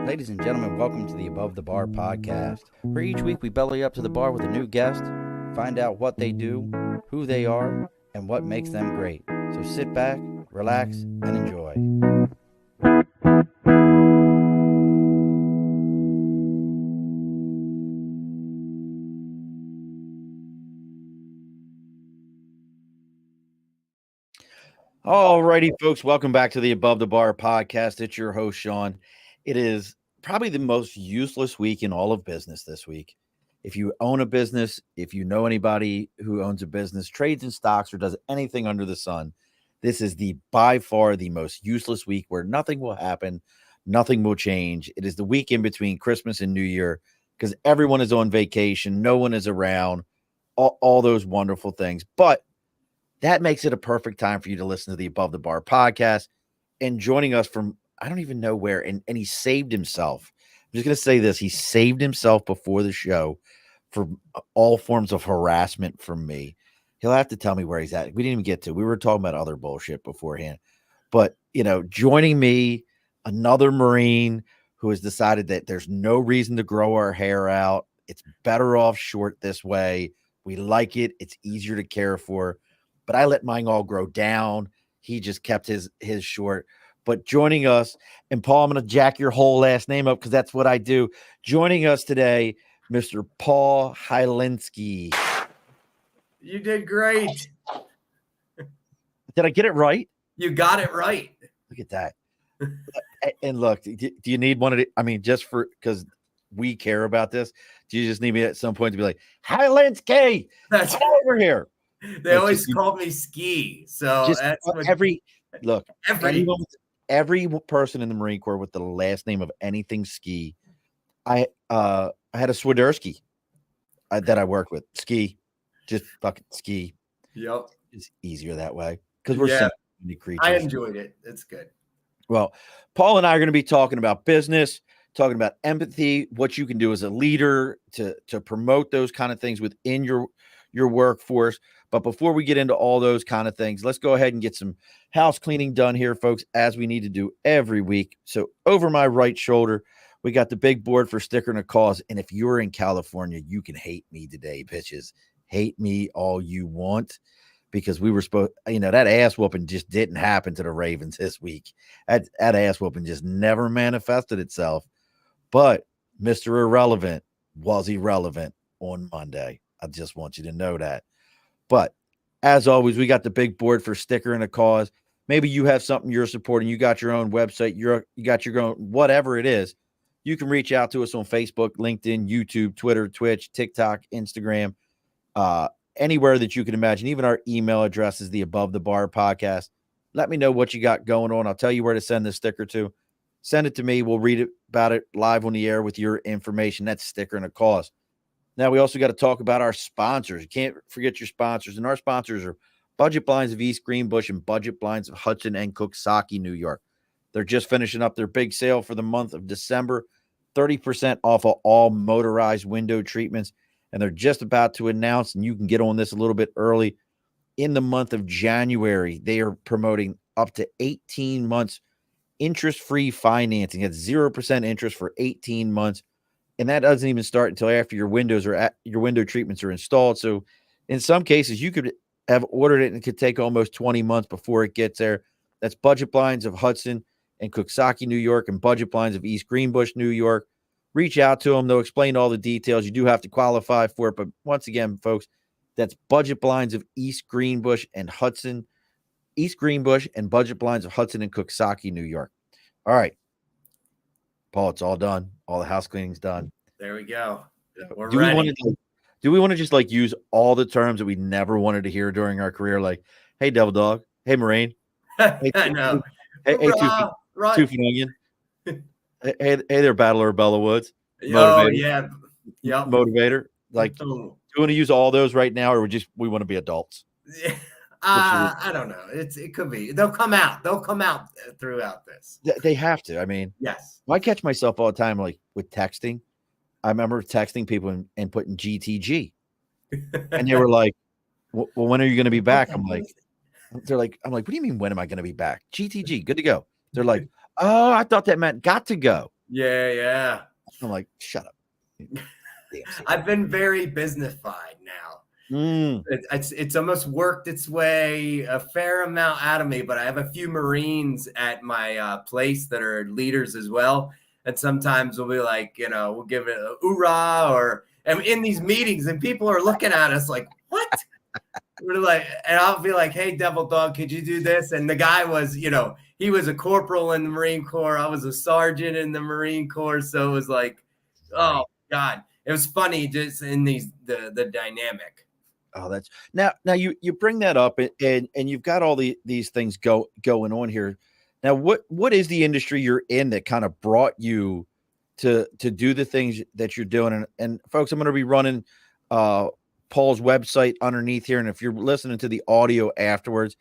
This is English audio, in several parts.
Ladies and gentlemen, welcome to the Above the Bar podcast, where each week we belly up to the bar with a new guest, find out what they do, who they are, and what makes them great. So sit back, relax, and enjoy. Alrighty, folks, welcome back to the Above the Bar podcast. It's your host, Sean. It is probably the most useless week in all of business this week. If you own a business, if you know anybody who owns a business, trades in stocks, or does anything under the sun, this is by far the most useless week where nothing will happen, nothing will change. It is the week in between Christmas and New Year because everyone is on vacation, no one is around, all those wonderful things. But that makes it a perfect time for you to listen to the Above the Bar podcast. And joining us from, I don't even know where, and he saved himself. I'm just going to say this. He saved himself before the show for all forms of harassment from me. He'll have to tell me where he's at. We didn't even get to. We were talking about other bullshit beforehand. But, joining me, another Marine who has decided that there's no reason to grow our hair out. It's better off short this way. We like it. It's easier to care for. But I let mine all grow down. He just kept his short. But joining us, and Paul, I'm going to jack your whole last name up because that's what I do. Joining us today, Mr. Paul Hylenski. You did great. Did I get it right? You got it right. Look at that. And look, do you need one of the, just because we care about this, do you just need me at some point to be like, Hylenski, come over here? They always called me Ski. So that's what every person in the Marine Corps with the last name of anything Ski. I had a Swiderski that I worked with. Ski, just fucking Ski. Yep, it's easier that way because we're so many creatures. I enjoyed it. It's good. Well, Paul and I are going to be talking about business, talking about empathy, what you can do as a leader to promote those kind of things within your workforce. But before we get into all those kind of things, let's go ahead and get some house cleaning done here, folks, as we need to do every week. So over my right shoulder, we got the big board for sticker and a cause. And if you're in California, you can hate me today, bitches. Hate me all you want, because we were supposed, that ass whooping just didn't happen to the Ravens this week. That ass whooping just never manifested itself. But Mr. Irrelevant was irrelevant on Monday. I just want you to know that. But as always, we got the big board for sticker and a cause. Maybe you have something you're supporting. You got your own website. You got your own, whatever it is. You can reach out to us on Facebook, LinkedIn, YouTube, Twitter, Twitch, TikTok, Instagram, anywhere that you can imagine. Even our email address is the Above the Bar podcast. Let me know what you got going on. I'll tell you where to send this sticker to. Send it to me. We'll read about it live on the air with your information. That's sticker and a cause. Now, we also got to talk about our sponsors. You can't forget your sponsors. And our sponsors are Budget Blinds of East Greenbush and Budget Blinds of Hudson and Coxsackie, New York. They're just finishing up their big sale for the month of December, 30% off of all motorized window treatments. And they're just about to announce, and you can get on this a little bit early, in the month of January, they are promoting up to 18 months interest-free financing. It's 0% interest for 18 months. And that doesn't even start until after your window treatments are installed. So in some cases, you could have ordered it and it could take almost 20 months before it gets there. That's Budget Blinds of Hudson and Coxsackie, New York, and Budget Blinds of East Greenbush, New York. Reach out to them. They'll explain all the details. You do have to qualify for it. But once again, folks, that's Budget Blinds of East Greenbush and Budget Blinds of Hudson and Coxsackie, New York. All right. Paul, it's all done. All the house cleaning's done. There we go. We're do ready. We want to just use all the terms that we never wanted to hear during our career? Like, hey, Devil Dog. Hey, Marine. Hey, I know. Hey, two-foot onion. Hey there, Battler of Bella Woods. Oh, yeah. Yep. Motivator. Like, do you want to use all those right now, or we want to be adults? Yeah. I don't know. It could be. They'll come out. Throughout this. They have to. Yes. I catch myself all the time, like with texting. I remember texting people and putting GTG, and they were like, "Well, when are you going to be back?" I'm like, "What do you mean? When am I going to be back?" GTG, good to go. They're like, "Oh, I thought that meant got to go." Yeah. I'm like, shut up. Damn I've been very businessified now. It's almost worked its way a fair amount out of me, but I have a few Marines at my place that are leaders as well. And sometimes we'll be like, we'll give it a hoorah, and in these meetings, and people are looking at us like, what? We're like, and I'll be like, hey, devil dog, could you do this? And the guy was, he was a corporal in the Marine Corps. I was a sergeant in the Marine Corps. So it was like, oh God, it was funny just in the dynamic. Oh, that's now you bring that up, and you've got all these things going on here. Now, what is the industry you're in that kind of brought you to do the things that you're doing? And folks, I'm going to be running Paul's website underneath here, and if you're listening to the audio afterwards,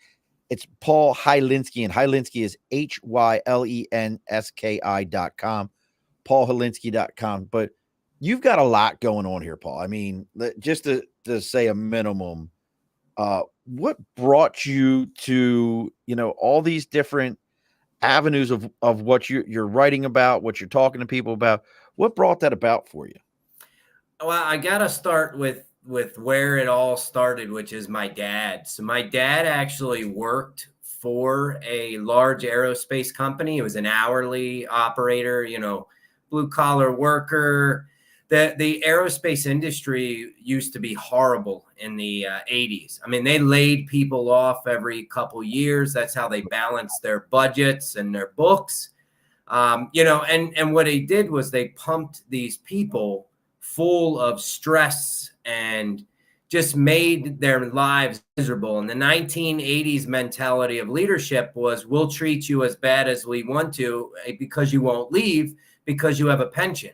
it's Paul Hylenski, and Hylenski is HYLENSKI.com, paulhylenski.com. But you've got a lot going on here, Paul. I mean, just to say a minimum, what brought you to, all these different avenues of what you're writing about, what you're talking to people about? What brought that about for you? Well, I got to start with where it all started, which is my dad. So my dad actually worked for a large aerospace company. It was an hourly operator, blue collar worker. The aerospace industry used to be horrible in the 80s. I mean, they laid people off every couple years. That's how they balanced their budgets and their books. And what they did was they pumped these people full of stress and just made their lives miserable. And the 1980s mentality of leadership was, we'll treat you as bad as we want to because you won't leave because you have a pension.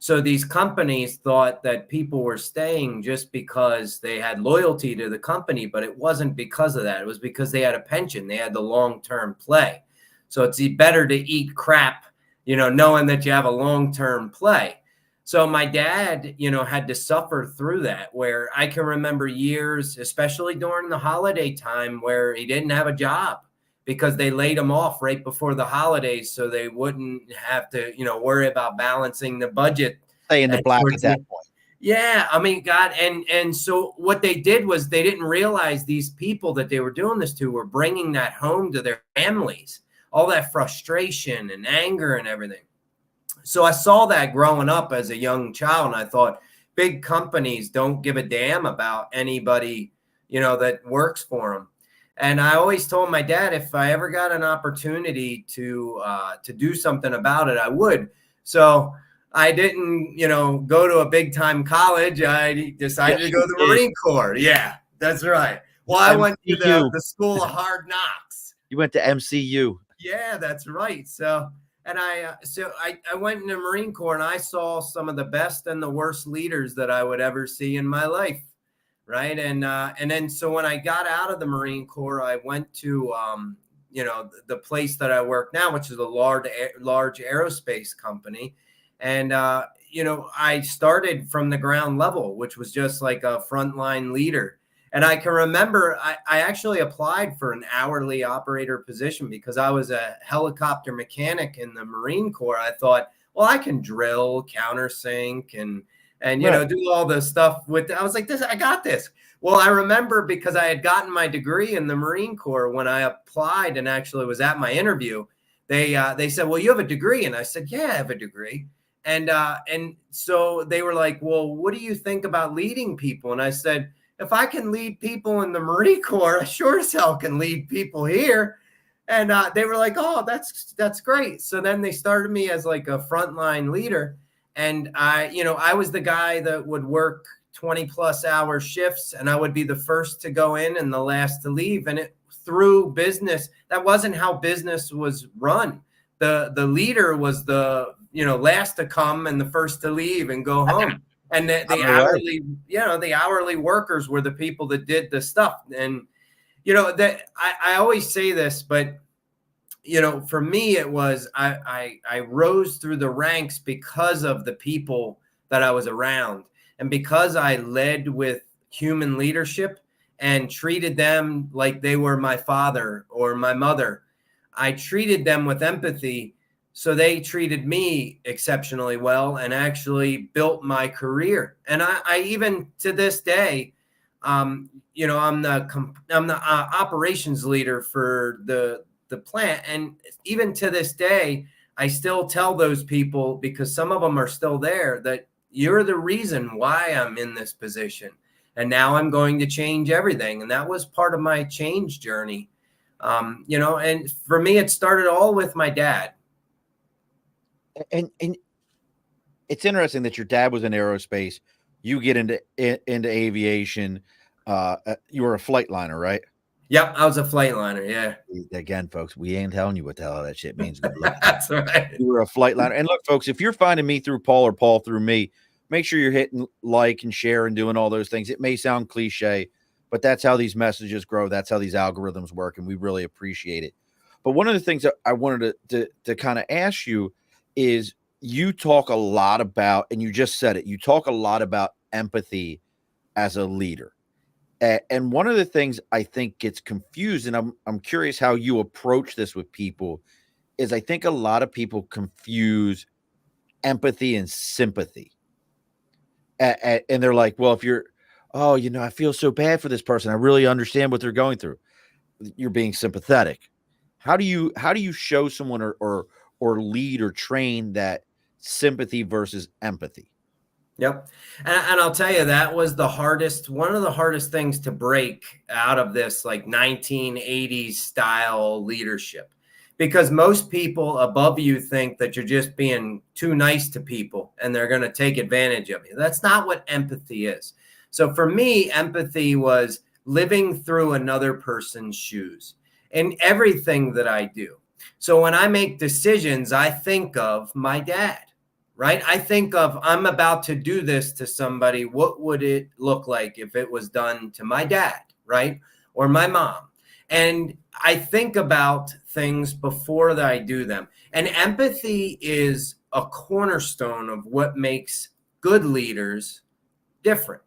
So these companies thought that people were staying just because they had loyalty to the company, but it wasn't because of that. It was because they had a pension. They had the long-term play. So it's better to eat crap, knowing that you have a long-term play. So my dad, had to suffer through that, where I can remember years, especially during the holiday time, where he didn't have a job because they laid him off right before the holidays so they wouldn't have to, worry about balancing the budget. Stay in the black at that point. Yeah, I mean, God, and so what they did was they didn't realize these people that they were doing this to were bringing that home to their families, all that frustration and anger and everything. So I saw that growing up as a young child, and I thought, big companies don't give a damn about anybody, that works for them. And I always told my dad, if I ever got an opportunity to do something about it, I would. So I didn't, go to a big time college. I decided to go to the Marine Corps. Yeah, that's right. Well, I went to the School of Hard Knocks. You went to MCU. Yeah, that's right. So, and I went in the Marine Corps, and I saw some of the best and the worst leaders that I would ever see in my life. Right. And then so when I got out of the Marine Corps, I went to, the place that I work now, which is a large aerospace company. And, I started from the ground level, which was just like a frontline leader. And I can remember I actually applied for an hourly operator position because I was a helicopter mechanic in the Marine Corps. I thought, well, I can drill, countersink, and do all the stuff I was like, I got this. Well, I remember because I had gotten my degree in the Marine Corps when I applied and actually was at my interview, they said, well, you have a degree. And I said, yeah, I have a degree. And so they were like, well, what do you think about leading people? And I said, if I can lead people in the Marine Corps, I sure as hell can lead people here. And they were like, oh, that's great. So then they started me as like a frontline leader. And I was the guy that would work 20 plus hour shifts, and I would be the first to go in and the last to leave. And through business, that wasn't how business was run. The leader was the, last to come and the first to leave and go home. And the hourly workers were the people that did the stuff. And, that I always say this, but for me, it was I rose through the ranks because of the people that I was around, and because I led with human leadership and treated them like they were my father or my mother. I treated them with empathy. So they treated me exceptionally well and actually built my career. And I even to this day, you know, I'm the operations leader for the plant, and even to this day, I still tell those people, because some of them are still there, that you're the reason why I'm in this position, and now I'm going to change everything. And that was part of my change journey. You know, and for me, it started all with my dad. And it's interesting that your dad was in aerospace. You get into aviation. You were a flight liner, right? Yep, I was a flight liner. Yeah, Again, folks, we ain't telling you what the hell that shit means. Good luck. that's right. You were a flight liner. And look, folks, if you're finding me through Paul or Paul through me, make sure you're hitting like and share and doing all those things. It may sound cliche, but that's how these messages grow. That's how these algorithms work, and we really appreciate it. But one of the things that I wanted to kind of ask you is, you talk a lot about, and you just said it, you talk a lot about empathy as a leader. And one of the things I think gets confused, and I'm curious how you approach this with people, is I think a lot of people confuse empathy and sympathy. And they're like, well, if you're, oh, you know, I feel so bad for this person, I really understand what they're going through, you're being sympathetic. How do you show someone, or lead or train that sympathy versus empathy? Yep. And I'll tell you, that was one of the hardest things to break out of this like 1980s style leadership. Because most people above you think that you're just being too nice to people and they're going to take advantage of you. That's not what empathy is. So for me, empathy was living through another person's shoes in everything that I do. So when I make decisions, I think of my dad, right? I think of, I'm about to do this to somebody. What would it look like if it was done to my dad, right? Or my mom? And I think about things before that I do them. And empathy is a cornerstone of what makes good leaders different.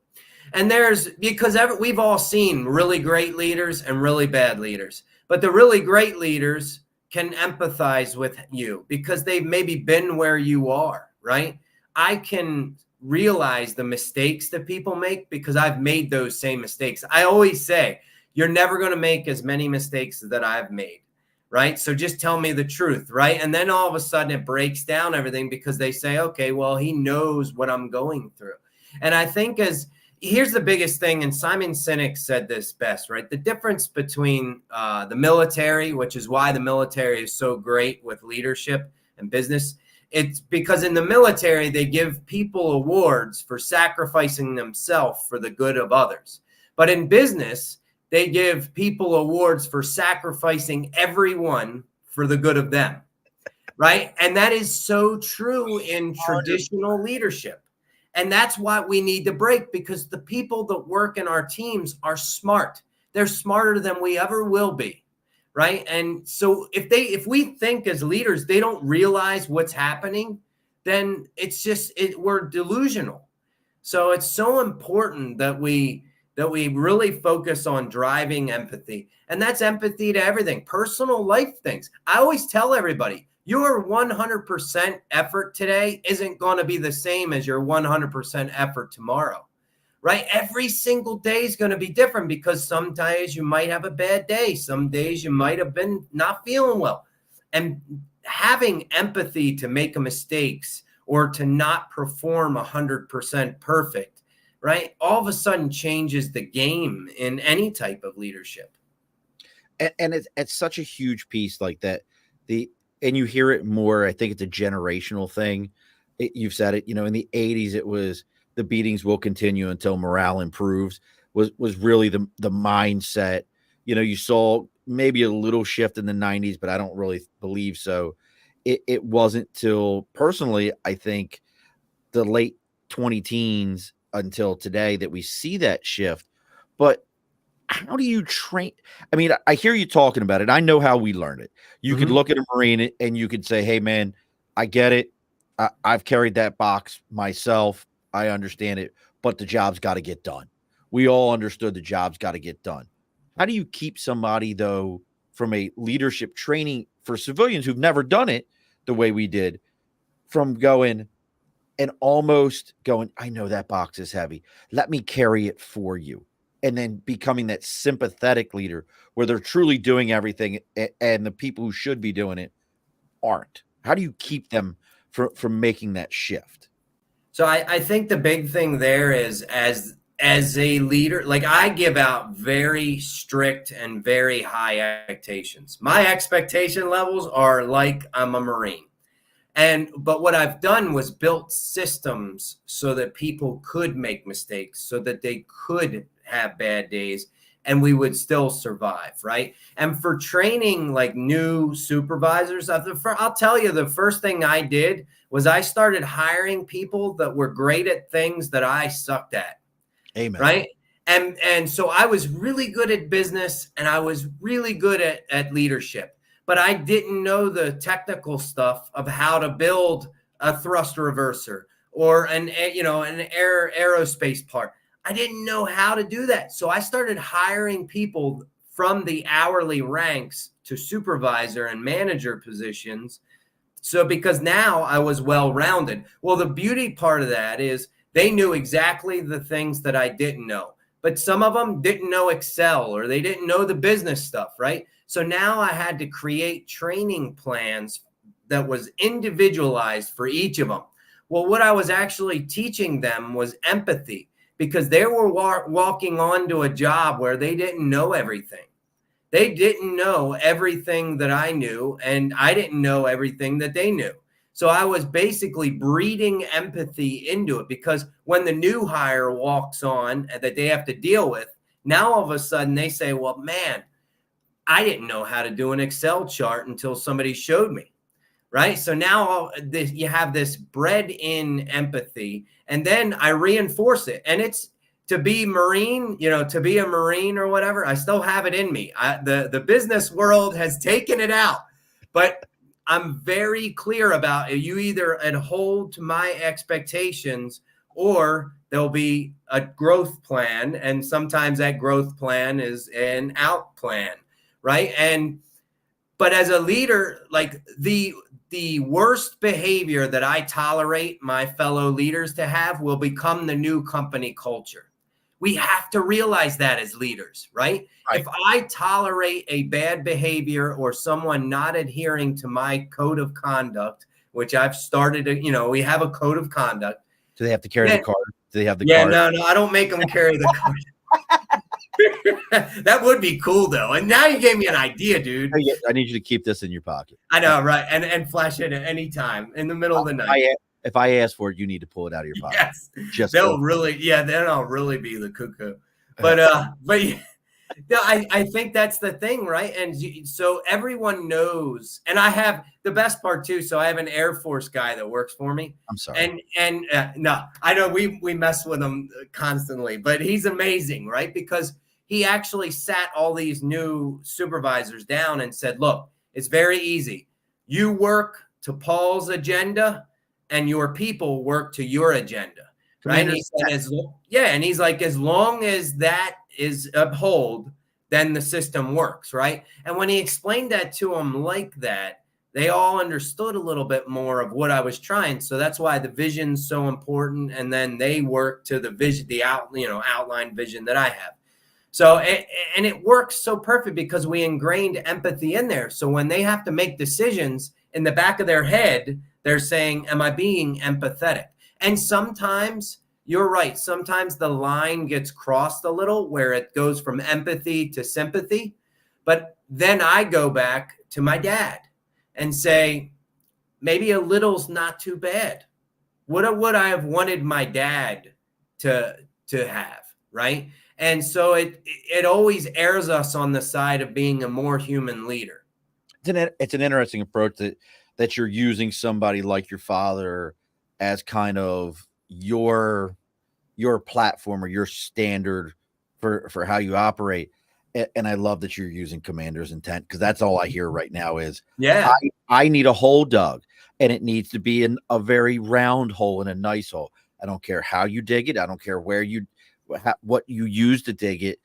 And because we've all seen really great leaders and really bad leaders, but the really great leaders can empathize with you because they've maybe been where you are, right? I can realize the mistakes that people make because I've made those same mistakes. I always say, you're never going to make as many mistakes that I've made, right? So just tell me the truth, right? And then all of a sudden it breaks down everything because they say, okay, well, he knows what I'm going through. And I think here's the biggest thing, and Simon Sinek said this best, right? The difference between the military, which is why the military is so great with leadership and business, it's because in the military, they give people awards for sacrificing themselves for the good of others. But in business, they give people awards for sacrificing everyone for the good of them, right? And that is so true in traditional leadership. And that's why we need to break, because the people that work in our teams are smart. They're smarter than we ever will be, right? And so if we think as leaders they don't realize what's happening, then we're delusional. So it's so important that we really focus on driving empathy. And that's empathy to everything, personal life things. I always tell everybody, your 100% effort today isn't going to be the same as your 100% effort tomorrow, right? Every single day is going to be different because some days you might have a bad day. Some days you might have been not feeling well. And having empathy to make mistakes or to not perform 100% perfect, right? All of a sudden changes the game in any type of leadership. And it's such a huge piece like that. And you hear it more. I think it's a generational thing. You've said it. You know, in the '80s, it was the beatings will continue until morale improves. Was really the mindset. You know, you saw maybe a little shift in the '90s, but I don't really believe so. It wasn't till, personally, I think, the late 20 teens until today that we see that shift. But how do you train? I mean, I hear you talking about it. I know how we learned it. You could look at a Marine and you could say, hey, man, I get it. I've carried that box myself. I understand it, but the job's got to get done. We all understood the job's got to get done. How do you keep somebody, though, from a leadership training for civilians who've never done it? the way we did, from going and almost going, I know that box is heavy. Let me carry it for you. And then becoming that sympathetic leader where they're truly doing everything and the people who should be doing it aren't. How do you keep them from making that shift? So I think the big thing there is, as a leader, like, I give out very strict and very high expectations. My expectation levels are like I'm a Marine. But what I've done was built systems so that people could make mistakes, so that they could have bad days and we would still survive, right? And for training like new supervisors, I'll tell you, the first thing I did was I started hiring people that were great at things that I sucked at. Amen. Right. And so I was really good at business and I was really good at leadership, but I didn't know the technical stuff of how to build a thrust reverser or an aerospace part. I didn't know how to do that. So I started hiring people from the hourly ranks to supervisor and manager positions. So because now I was well-rounded. Well, the beauty part of that is they knew exactly the things that I didn't know, but some of them didn't know Excel or they didn't know the business stuff, right? So now I had to create training plans that was individualized for each of them. Well, what I was actually teaching them was empathy, because they were walking onto a job where they didn't know everything. They didn't know everything that I knew, and I didn't know everything that they knew. So I was basically breeding empathy into it, because when the new hire walks on that they have to deal with, now all of a sudden they say, well, man, I didn't know how to do an Excel chart until somebody showed me. Right. So now you have this bred in empathy, and then I reinforce it. And it's to be Marine, to be a Marine or whatever. I still have it in me. The business world has taken it out, but I'm very clear about you either hold to my expectations or there'll be a growth plan. And sometimes that growth plan is an out plan. Right. But as a leader, like the worst behavior that I tolerate my fellow leaders to have will become the new company culture. We have to realize that as leaders, right? If I tolerate a bad behavior or someone not adhering to my code of conduct, which I've started, we have a code of conduct. Do they have to carry the card? Do they have the card? Yeah, no, I don't make them carry the card. That would be cool though. And now you gave me an idea, dude. I need you to keep this in your pocket. I know, right? And flash it at any time in the middle of the night. If I ask for it, you need to pull it out of your pocket. Yes, then I'll really be the cuckoo. But no, I think that's the thing, right? And so everyone knows, and I have the best part too. So I have an Air Force guy that works for me. I'm sorry. And no, I know we mess with him constantly, but he's amazing, right? Because he actually sat all these new supervisors down and said, look, it's very easy. You work to Paul's agenda and your people work to your agenda. Right. And he said, and he's like, as long as that is upheld, then the system works. Right. And when he explained that to them like that, they all understood a little bit more of what I was trying. So that's why the vision's so important. And then they work to the vision, outline vision that I have. So, and it works so perfect because we ingrained empathy in there. So when they have to make decisions in the back of their head, they're saying, am I being empathetic? And sometimes you're right. Sometimes the line gets crossed a little where it goes from empathy to sympathy. But then I go back to my dad and say, maybe a little's not too bad. What would I have wanted my dad to have, right? And so it always airs us on the side of being a more human leader. It's an interesting approach that you're using somebody like your father as kind of your platform or your standard for how you operate. And I love that you're using commander's intent, because that's all I hear right now is, I need a hole dug, and it needs to be in a very round hole and a nice hole. I don't care how you dig it. I don't care what you use to dig it,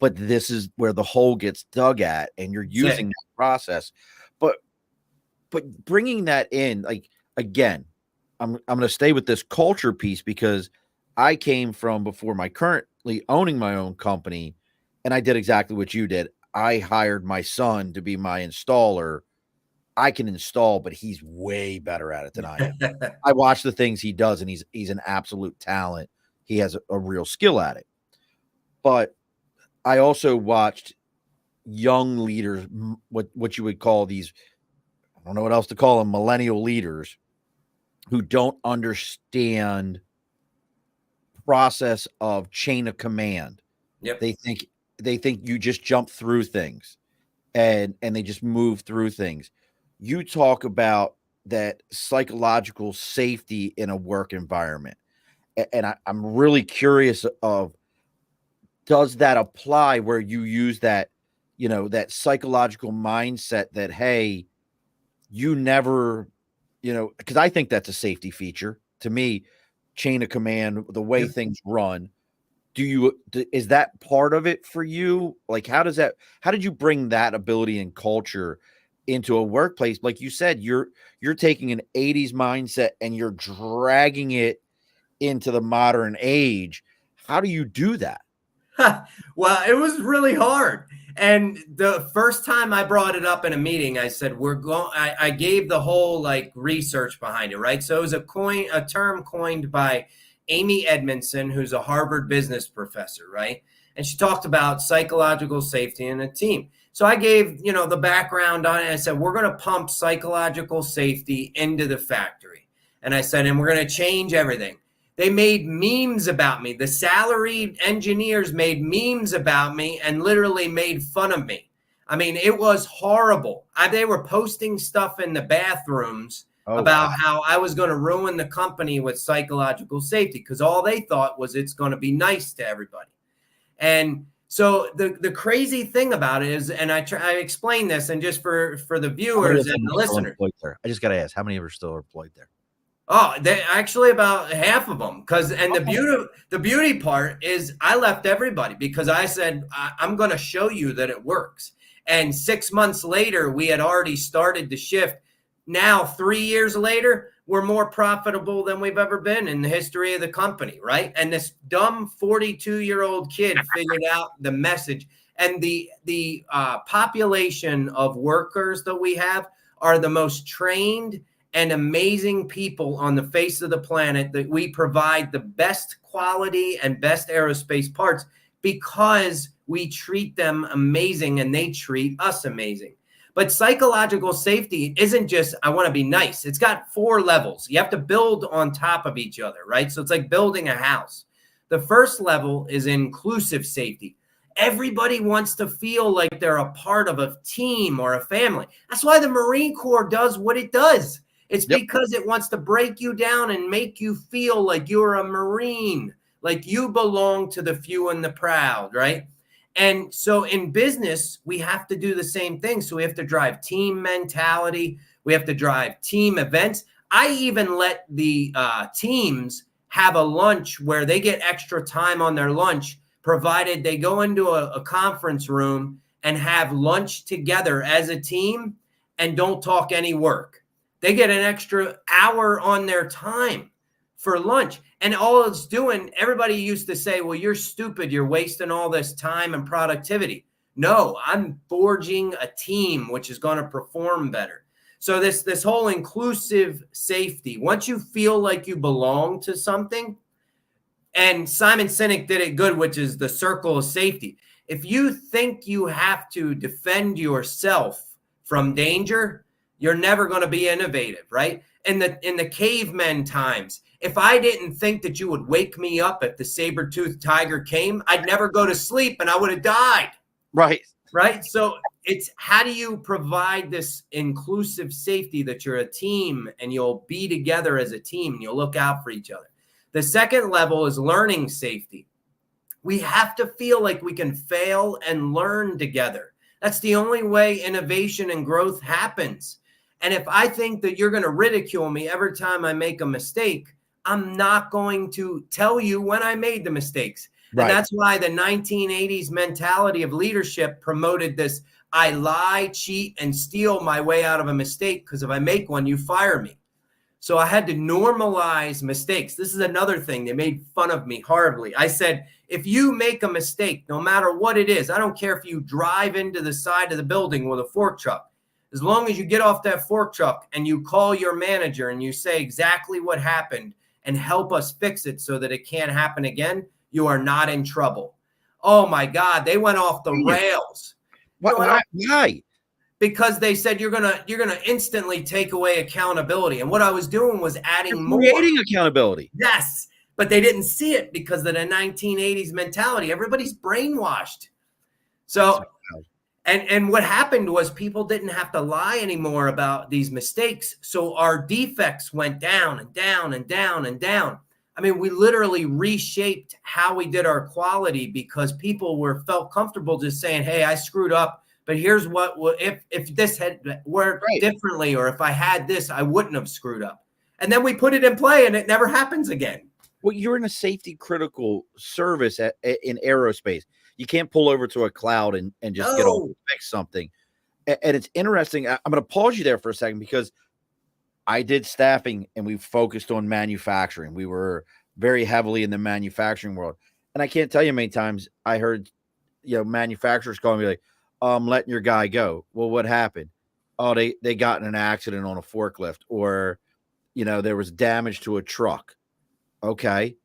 but this is where the hole gets dug at, and you're using that process. But but bringing that in, like, again, I'm going to stay with this culture piece because I came from before my currently owning my own company, and I did exactly what you did. I hired my son to be my installer. I can install, but he's way better at it than I am. I watch the things he does, and he's an absolute talent. He has a real skill at it. But I also watched young leaders, what you would call these, I don't know what else to call them, millennial leaders who don't understand process of chain of command. Yep. They think you just jump through things and they just move through things. You talk about that psychological safety in a work environment. And I'm really curious of, does that apply where you use that, that psychological mindset that, hey, you never, because I think that's a safety feature to me, chain of command, the way Yep. things run. Is that part of it for you? Like, how did you bring that ability and culture into a workplace? Like you said, you're taking an 80s mindset and you're dragging it into the modern age. How do you do that? Well, it was really hard. And the first time I brought it up in a meeting, I said, I gave the whole like research behind it, right? So it was a term coined by Amy Edmondson, who's a Harvard business professor, right? And she talked about psychological safety in a team. So I gave, the background on it. I said, we're going to pump psychological safety into the factory. And I said, and we're going to change everything. They made memes about me. The salaried engineers made memes about me and literally made fun of me. I mean, it was horrible. They were posting stuff in the bathrooms about how I was going to ruin the company with psychological safety because all they thought was it's going to be nice to everybody. And so the crazy thing about it is, and I explain this, and just for the viewers and the listeners. I just got to ask, how many are still employed there? Oh, they actually about half of them. The beauty part is I left everybody because I said, I'm going to show you that it works. And 6 months later, we had already started the shift. Now, 3 years later, we're more profitable than we've ever been in the history of the company, right? And this dumb 42-year-old kid figured out the message. And the population of workers that we have are the most trained and amazing people on the face of the planet, that we provide the best quality and best aerospace parts because we treat them amazing and they treat us amazing. But psychological safety isn't just, I want to be nice. It's got 4 levels. You have to build on top of each other, right? So it's like building a house. The first level is inclusive safety. Everybody wants to feel like they're a part of a team or a family. That's why the Marine Corps does what it does. It's because it wants to break you down and make you feel like you're a Marine, like you belong to the few and the proud, right? And so in business, we have to do the same thing. So we have to drive team mentality. We have to drive team events. I even let the teams have a lunch where they get extra time on their lunch, provided they go into a conference room and have lunch together as a team and don't talk any work. They get an extra hour on their time for lunch. And all it's doing, everybody used to say, well, you're stupid. You're wasting all this time and productivity. No, I'm forging a team which is going to perform better. So this whole inclusive safety, once you feel like you belong to something, and Simon Sinek did it good, which is the circle of safety. If you think you have to defend yourself from danger, you're never going to be innovative, right? In the cavemen times, if I didn't think that you would wake me up if the saber-toothed tiger came, I'd never go to sleep and I would have died. Right. Right. So it's, how do you provide this inclusive safety that you're a team and you'll be together as a team and you'll look out for each other? The second level is learning safety. We have to feel like we can fail and learn together. That's the only way innovation and growth happens. And if I think that you're going to ridicule me every time I make a mistake, I'm not going to tell you when I made the mistakes. Right. And that's why the 1980s mentality of leadership promoted this I lie, cheat, and steal my way out of a mistake, because if I make one, you fire me. So I had to normalize mistakes. This is another thing. They made fun of me horribly. I said, if you make a mistake, no matter what it is, I don't care if you drive into the side of the building with a fork truck. As long as you get off that fork truck and you call your manager and you say exactly what happened and help us fix it so that it can't happen again, you are not in trouble. Oh my God, they went off the rails. Why? Because they said you're gonna instantly take away accountability. And what I was doing was adding more. Creating accountability. Yes, but they didn't see it because of the 1980s mentality. Everybody's brainwashed. So, and what happened was people didn't have to lie anymore about these mistakes. So our defects went down and down and down and down. I mean, we literally reshaped how we did our quality because people felt comfortable just saying, hey, I screwed up. But here's what, if this had worked differently, or if I had this, I wouldn't have screwed up. And then we put it in play and it never happens again. Well, you're in a safety critical service in aerospace. You can't pull over to a cloud and just get on and fix something. And it's interesting. I'm going to pause you there for a second because I did staffing and we focused on manufacturing. We were very heavily in the manufacturing world. And I can't tell you how many times I heard, manufacturers calling me like, I'm letting your guy go. Well, what happened? Oh, they got in an accident on a forklift, or, there was damage to a truck. Okay.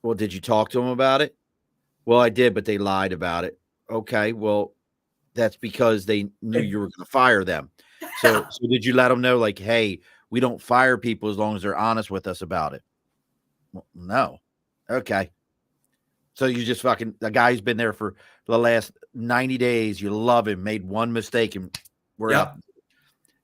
Well, did you talk to them about it? Well, I did, but they lied about it. Okay. Well, that's because they knew you were going to fire them. So did you let them know, like, hey, we don't fire people as long as they're honest with us about it? Well, no. Okay. So you just the guy's been there for the last 90 days. You love him, made one mistake, and we're up.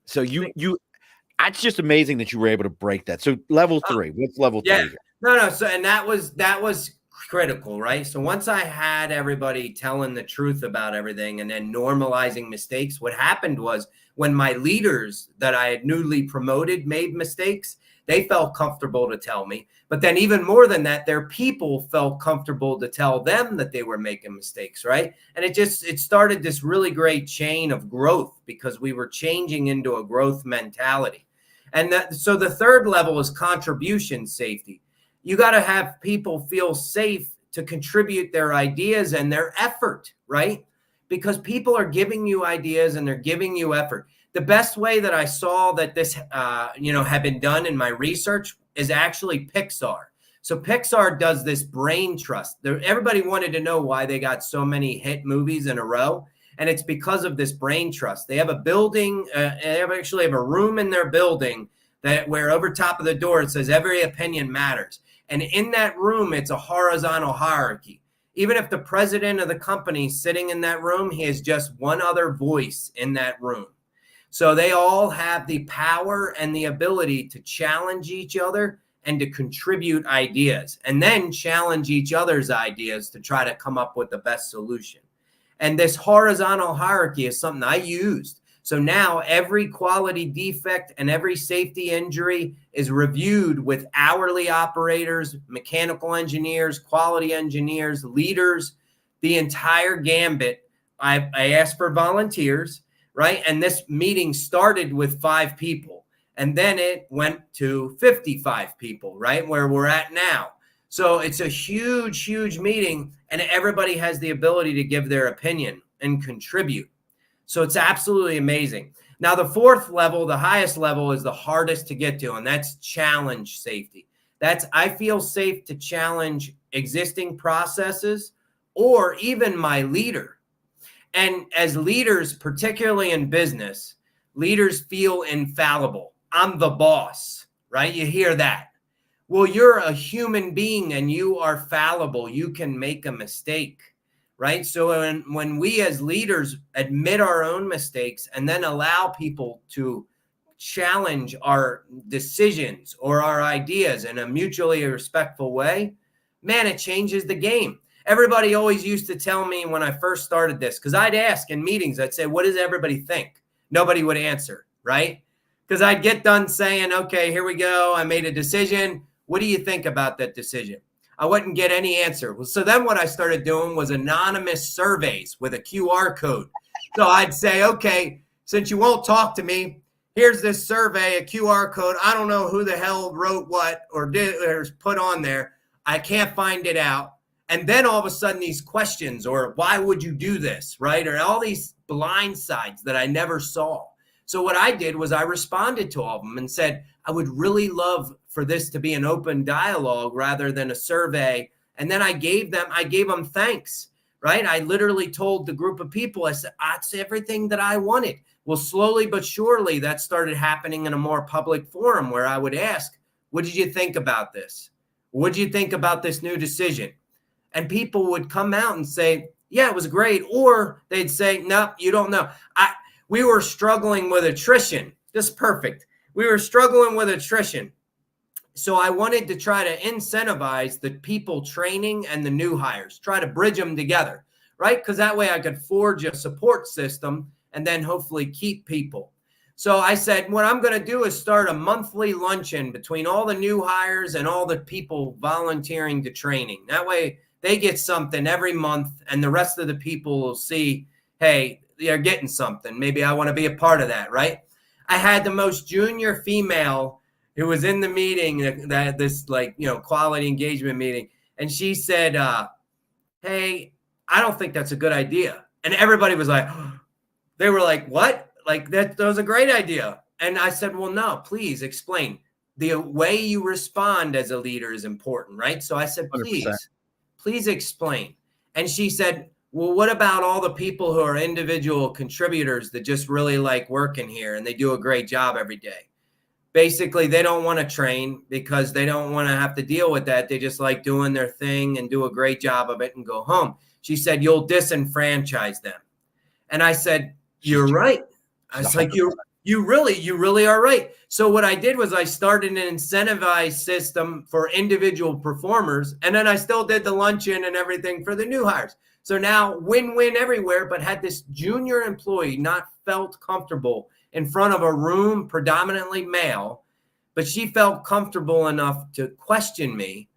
So it's just amazing that you were able to break that. So level 3, what's level 3? No. So, and that was critical, right? So once I had everybody telling the truth about everything and then normalizing mistakes, what happened was when my leaders that I had newly promoted made mistakes, they felt comfortable to tell me. But then even more than that, their people felt comfortable to tell them that they were making mistakes, right? And it started this really great chain of growth because we were changing into a growth mentality. And so the third level is contribution safety. You got to have people feel safe to contribute their ideas and their effort, right? Because people are giving you ideas and they're giving you effort. The best way that I saw that this, had been done in my research is actually Pixar. So Pixar does this brain trust. Everybody wanted to know why they got so many hit movies in a row. And it's because of this brain trust. They have a building, they actually have a room in their building where over top of the door, it says every opinion matters. And in that room, it's a horizontal hierarchy. Even if the president of the company is sitting in that room, he has just one other voice in that room. So they all have the power and the ability to challenge each other and to contribute ideas, and then challenge each other's ideas to try to come up with the best solution. And this horizontal hierarchy is something I used. So now every quality defect and every safety injury is reviewed with hourly operators, mechanical engineers, quality engineers, leaders, the entire gambit. I asked for volunteers, right? And this meeting started with 5 people, and then it went to 55 people, right? Where we're at now. So it's a huge, huge meeting, and everybody has the ability to give their opinion and contribute. So it's absolutely amazing. Now, the fourth level, the highest level, is the hardest to get to, and that's challenge safety. I feel safe to challenge existing processes or even my leader. And as leaders, particularly in business, leaders feel infallible. I'm the boss, right? You hear that. Well, you're a human being and you are fallible. You can make a mistake, right? So when we as leaders admit our own mistakes and then allow people to challenge our decisions or our ideas in a mutually respectful way, man, it changes the game. Everybody always used to tell me when I first started this, because I'd ask in meetings, I'd say, what does everybody think? Nobody would answer, right? Because I'd get done saying, okay, here we go. I made a decision. What do you think about that decision? I wouldn't get any answer. So then what I started doing was anonymous surveys with a QR code. So I'd say, okay, since you won't talk to me, here's this survey, a QR code. I don't know who the hell wrote what or did or put on there. I can't find it out. And then all of a sudden these questions, or why would you do this, right? Or all these blind sides that I never saw. So what I did was I responded to all of them and said, I would really love for this to be an open dialogue rather than a survey. And then I gave them thanks, right? I literally told the group of people, I said, that's everything that I wanted. Well, slowly but surely that started happening in a more public forum where I would ask, what did you think about this? What did you think about this new decision? And people would come out and say, yeah, it was great. Or they'd say, no, you don't know. We were struggling with attrition. Just perfect. We were struggling with attrition. So I wanted to try to incentivize the people training and the new hires, try to bridge them together, right? Because that way I could forge a support system and then hopefully keep people. So I said, what I'm going to do is start a monthly luncheon between all the new hires and all the people volunteering to training. That way they get something every month and the rest of the people will see, hey, they're getting something. Maybe I want to be a part of that, right? I had the most junior female who was in the meeting, this quality engagement meeting. And she said, hey, I don't think that's a good idea. And everybody was like, they were like, what? Like that was a great idea. And I said, well, no, please explain. The way you respond as a leader is important, right? So I said, 100%. please explain. And she said, well, what about all the people who are individual contributors that just really like working here and they do a great job every day? Basically, they don't want to train because they don't want to have to deal with that. They just like doing their thing and do a great job of it and go home. She said, you'll disenfranchise them. And I said, you're right. I was like, you really are right. So what I did was I started an incentivized system for individual performers. And then I still did the luncheon and everything for the new hires. So now win-win everywhere, but had this junior employee not felt comfortable in front of a room predominantly male, but she felt comfortable enough to question me.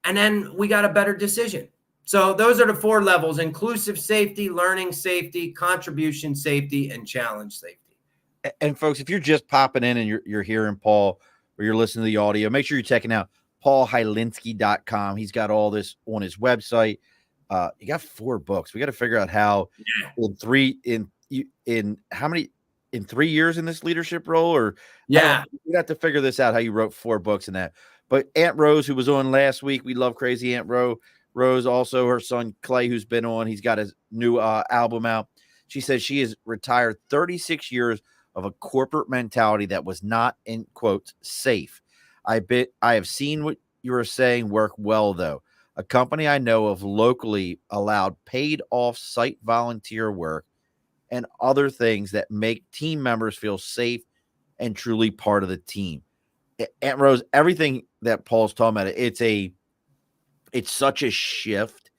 And then we got a better decision. So those are the 4 levels: inclusive safety, learning safety, contribution safety, and challenge safety. And folks, if you're just popping in and you're hearing Paul or you're listening to the audio, make sure you're checking out paulhylenski.com. He's got all this on his website. You got 4 books. We got to figure out how in 3 years in this leadership role, or we have to figure this out, how you wrote 4 books in that. But Aunt Rose, who was on last week, we love crazy Aunt Rose, also her son Clay, who's been on, he's got his new album out. She says she has retired 36 years of a corporate mentality that was not, in quotes, safe. I have seen what you are saying work well, though. A company I know of locally allowed paid off-site volunteer work and other things that make team members feel safe and truly part of the team. Aunt Rose, everything that Paul's talking about, it's such a shift.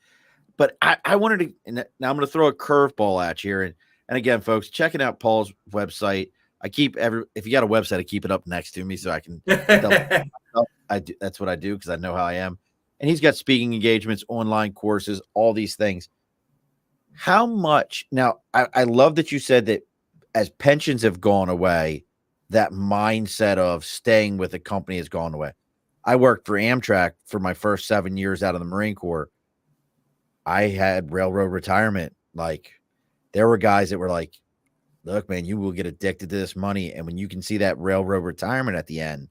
But I wanted to, and now I'm going to throw a curveball at you here. And again, folks, checking out Paul's website. If you got a website, I keep it up next to me so I can I do. That's what I do because I know how I am. And he's got speaking engagements, online courses, all these things. How much now? I love that you said that as pensions have gone away, that mindset of staying with a company has gone away. I worked for Amtrak for my first 7 years out of the Marine Corps. I had railroad retirement. Like, there were guys that were like, look, man, you will get addicted to this money. And when you can see that railroad retirement at the end,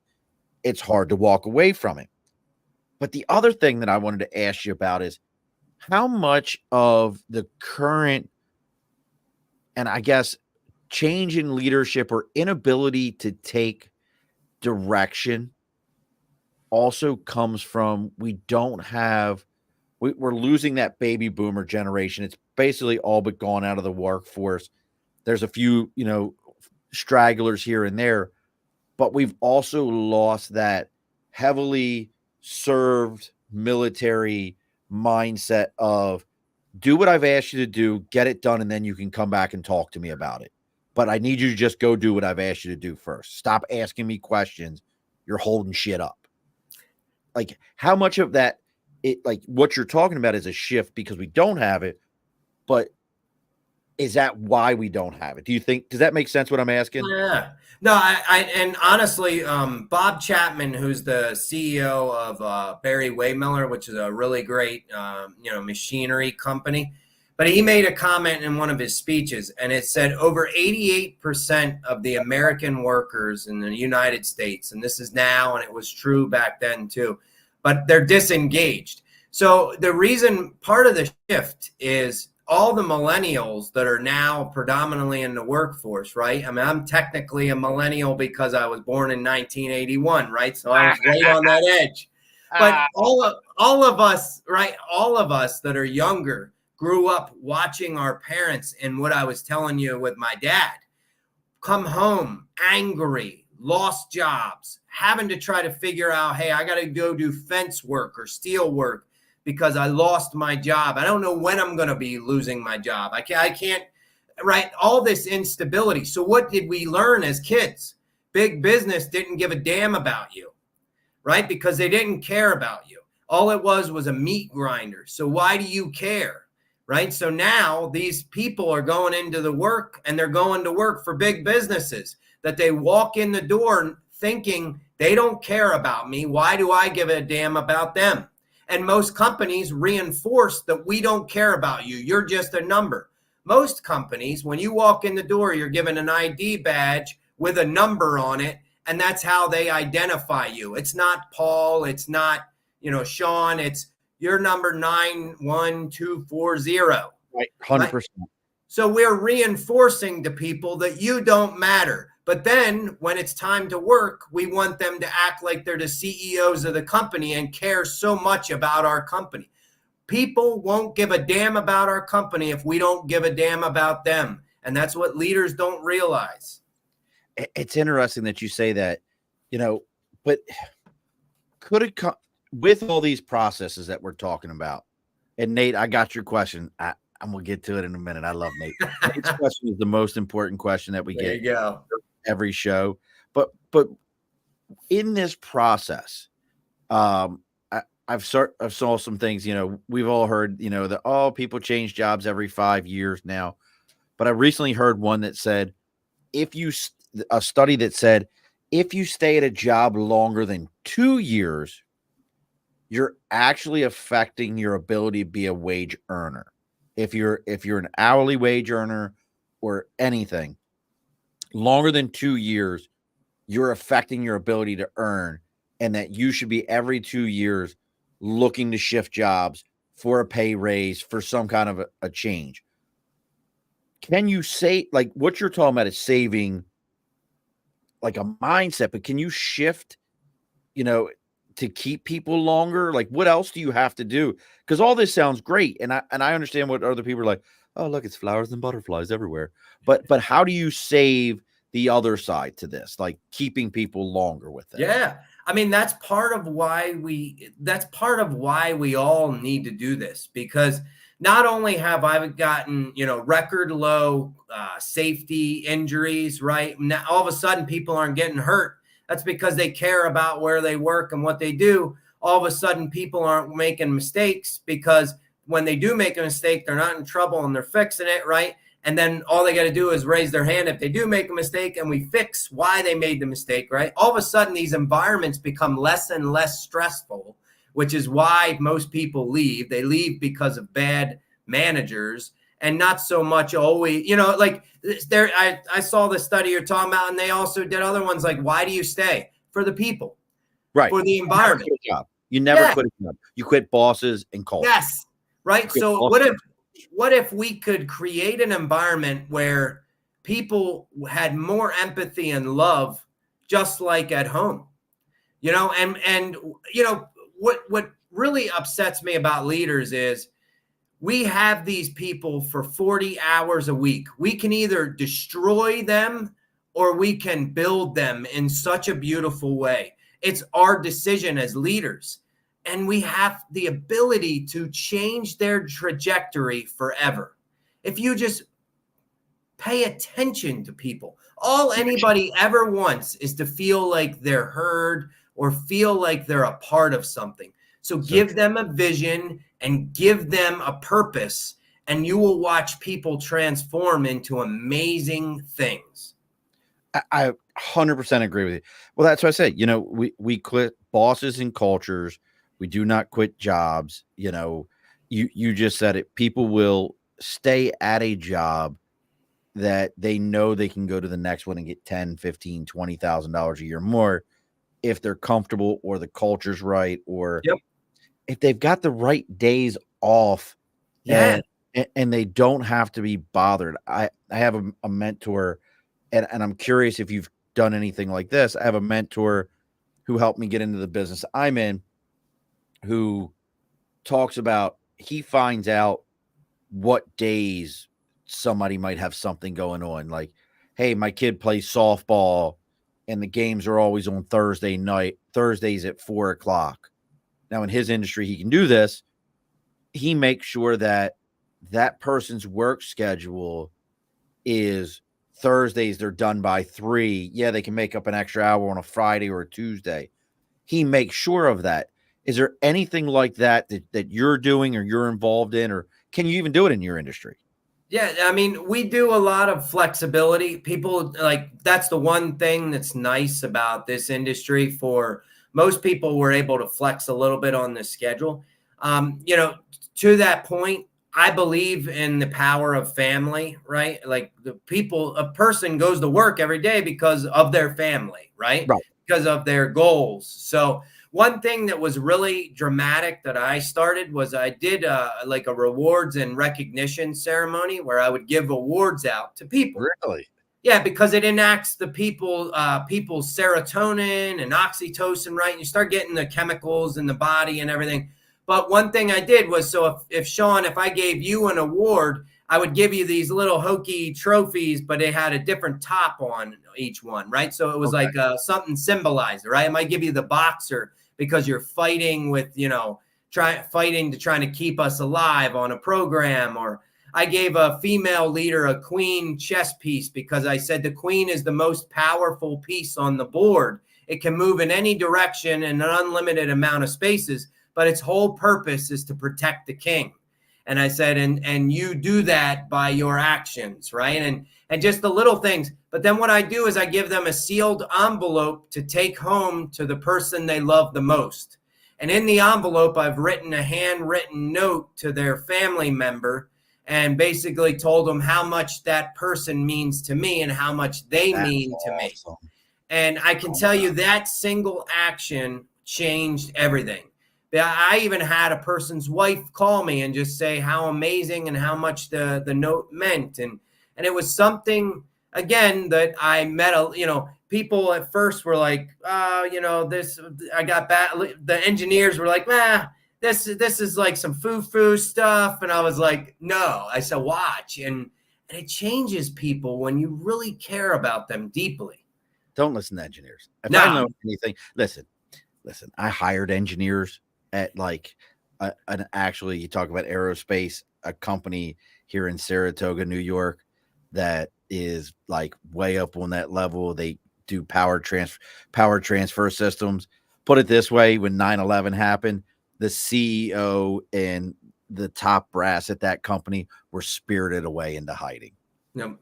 it's hard to walk away from it. But the other thing that I wanted to ask you about is how much of the current, and I guess, change in leadership or inability to take direction also comes from we're losing that baby boomer generation. It's basically all but gone out of the workforce. There's a few, stragglers here and there, but we've also lost that heavily served military mindset of do what I've asked you to do, get it done, and then you can come back and talk to me about it. But I need you to just go do what I've asked you to do first. Stop asking me questions. You're holding shit up. Like, how much of that, what you're talking about is a shift because we don't have it, but Is that why we don't have it? Do you think, does that make sense what I'm asking? Yeah. No, and honestly, Bob Chapman, who's the CEO of Barry Waymiller, which is a really great, machinery company, but he made a comment in one of his speeches, and it said over 88% of the American workers in the United States, and this is now, and it was true back then too, but they're disengaged. So the reason, part of the shift is all the millennials that are now predominantly in the workforce, right? I mean, I'm technically a millennial because I was born in 1981, right? So I was right on that edge. But all of us, right? All of us that are younger grew up watching our parents, and what I was telling you with my dad, come home angry, lost jobs, having to try to figure out, hey, I got to go do fence work or steel work because I lost my job. I don't know when I'm going to be losing my job. I can't, right? All this instability. So what did we learn as kids? Big business didn't give a damn about you, right? Because they didn't care about you. All it was a meat grinder. So why do you care, right? So now these people are going into the work, and they're going to work for big businesses that they walk in the door thinking they don't care about me. Why do I give a damn about them? And most companies reinforce that we don't care about you. You're just a number. Most companies, when you walk in the door, you're given an ID badge with a number on it, and that's how they identify you. It's not Paul. It's not, Sean. It's your number 91240. Right, 100%. Right? So we're reinforcing to people that you don't matter. But then when it's time to work, we want them to act like they're the CEOs of the company and care so much about our company. People won't give a damn about our company if we don't give a damn about them. And that's what leaders don't realize. It's interesting that you say that, but could it come with all these processes that we're talking about? And Nate, I got your question. I'm going to get to it in a minute. I love Nate. Nate's question is the most important question that we There get you go. every show. But in this process, I've saw some things, we've all heard, that, people change jobs every 5 years now. But I recently heard one that said, a study that said, if you stay at a job longer than 2 years, you're actually affecting your ability to be a wage earner. If you're an hourly wage earner or anything, longer than 2 years, you're affecting your ability to earn, and that you should be every 2 years looking to shift jobs for a pay raise, for some kind of a change. Can you say, like, what you're talking about is saving like a mindset, but can you shift, to keep people longer? Like, what else do you have to do? Because all this sounds great, and I understand what other people are like. Oh, look, it's flowers and butterflies everywhere. But how do you save the other side to this, like keeping people longer with it? Yeah. I mean, that's part of why we all need to do this, because not only have I gotten, record low safety injuries, right? Now, all of a sudden people aren't getting hurt. That's because they care about where they work and what they do. All of a sudden people aren't making mistakes, because when they do make a mistake, they're not in trouble and they're fixing it, right? And then all they got to do is raise their hand if they do make a mistake, and we fix why they made the mistake, right? All of a sudden, these environments become less and less stressful, which is why most people leave. They leave because of bad managers, and not so much always, like there. I saw the study you're talking about, and they also did other ones like, why do you stay? For the people, Right? for the environment. You never quit a job. You quit bosses and culture. Yes, right. So what if we could create an environment where people had more empathy and love, just like at home, and what really upsets me about leaders is we have these people for 40 hours a week. We can either destroy them or we can build them in such a beautiful way. It's our decision as leaders. And we have the ability to change their trajectory forever. If you just pay attention to people, all anybody ever wants is to feel like they're heard or feel like they're a part of something. So give them a vision and give them a purpose, and you will watch people transform into amazing things. I 100% agree with you. Well, that's what I say. We quit bosses and cultures. We do not quit jobs. You just said it. People will stay at a job that they know they can go to the next one and get 10, 15, $20,000 a year more if they're comfortable or the culture's right, or Yep. if they've got the right days off, Yeah. and they don't have to be bothered. I have a mentor, and I'm curious if you've done anything like this. I have a mentor who helped me get into the business I'm in, who talks about he finds out what days somebody might have something going on. Like, hey, my kid plays softball and the games are always on Thursdays at 4:00. Now, in his industry, he can do this. He makes sure that that person's work schedule is Thursdays, they're done by 3. Yeah, they can make up an extra hour on a Friday or a Tuesday. He makes sure of that. Is there anything like that you're doing or you're involved in, or can you even do it in your industry? Yeah, I mean, we do a lot of flexibility. People that's the one thing that's nice about this industry. For most people, we're able to flex a little bit on the schedule. To that point, I believe in the power of family, right? Like a person goes to work every day because of their family, right? Right. Because of their goals. So one thing that was really dramatic that I started was I did like a rewards and recognition ceremony where I would give awards out to people. Really? Yeah, because it enacts the people's serotonin and oxytocin, right? And you start getting the chemicals in the body and everything. But one thing I did was, so if Sean, if I gave you an award, I would give you these little hokey trophies, but it had a different top on each one, right? So it was Okay. like something symbolized, right? I might give you the boxer because you're fighting with, trying to keep us alive on a program. Or I gave a female leader a queen chess piece because I said the queen is the most powerful piece on the board. It can move in any direction in an unlimited amount of spaces, but its whole purpose is to protect the king. And I said, and you do that by your actions, right? And just the little things. But then what I do is I give them a sealed envelope to take home to the person they love the most. And in the envelope, I've written a handwritten note to their family member and basically told them how much that person means to me and how much they That's mean to me. awesome. And I can tell you that single action changed everything. I even had a person's wife call me and just say how amazing and how much the note meant. And it was something, again, that I met, people at first were like, this, I got bad. The engineers were like, this is like some foo-foo stuff. And I was like, no, I said, watch. And it changes people when you really care about them deeply. Don't listen to engineers. If No. I know anything, listen, I hired engineers at actually, you talk about aerospace, a company here in Saratoga, New York, that is like way up on that level. They do power transfer systems. Put it this way, when 9/11 happened, the CEO and the top brass at that company were spirited away into hiding. No. And